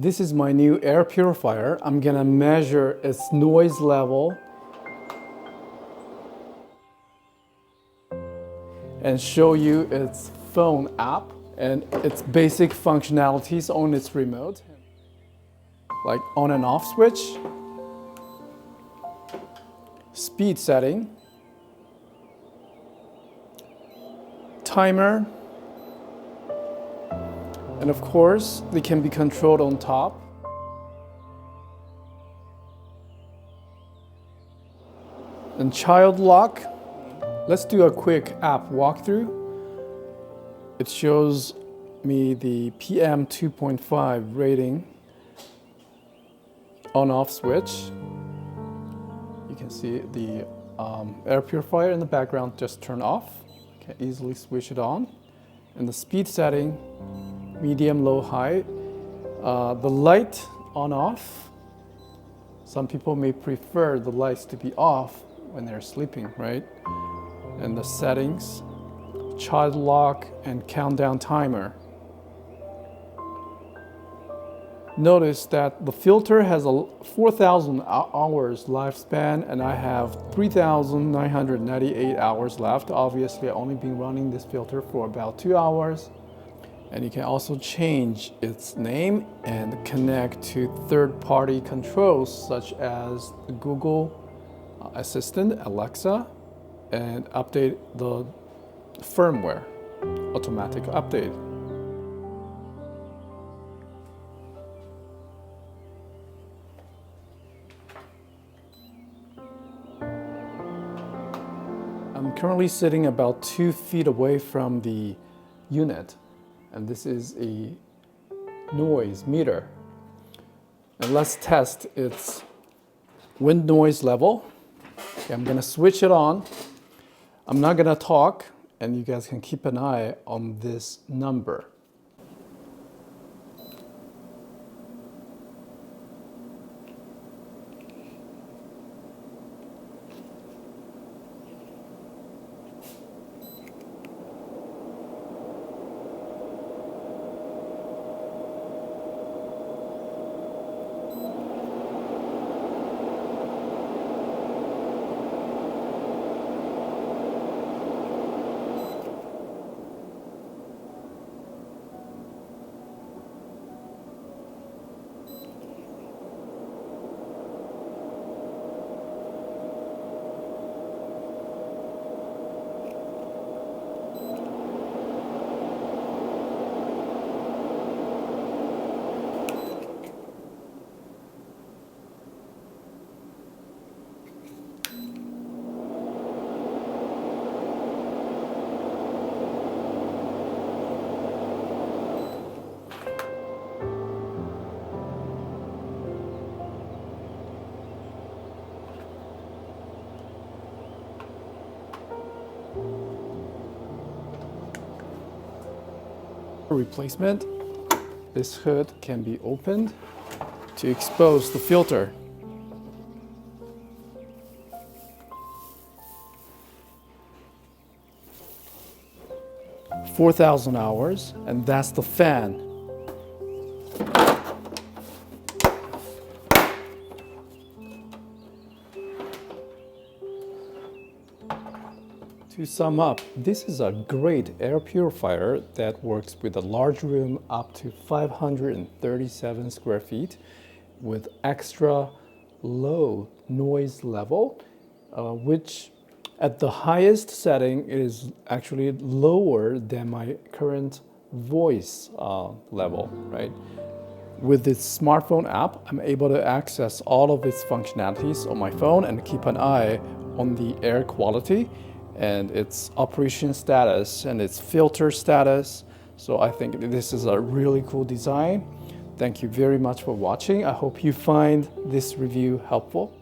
This is my new air purifier. I'm gonna measure its noise level and show you its phone app and its basic functionalities on its remote, like on and off switch, speed setting, timer, and of course, they can be controlled on top. And child lock. Let's do a quick app walkthrough. It shows me the PM 2.5 rating on-off switch. You can see the air purifier in the background just turn off. You can easily switch it on. And the speed setting, medium, low, high. The light on-off. Some people may prefer the lights to be off when they're sleeping, right? And the settings, child lock and countdown timer. Notice that the filter has a 4,000 hours lifespan and I have 3,998 hours left. Obviously, I've only been running this filter for about 2 hours. And you can also change its name and connect to third-party controls such as Google Assistant, Alexa, and update the firmware, automatic update. I'm currently sitting about 2 feet away from the unit, and this is a noise meter. And let's test its wind noise level. Okay, I'm gonna switch it on. I'm not gonna talk, and you guys can keep an eye on this number. Replacement. This hood can be opened to expose the filter. "4,000 hours, and that's the fan. To sum up, this is a great air purifier that works with a large room up to 537 square feet with extra low noise level, which at the highest setting is actually lower than my current voice level, right? With this smartphone app, I'm able to access all of its functionalities on my phone and keep an eye on the air quality and its operation status and its filter status. So I think this is a really cool design. Thank you very much for watching. I hope you find this review helpful.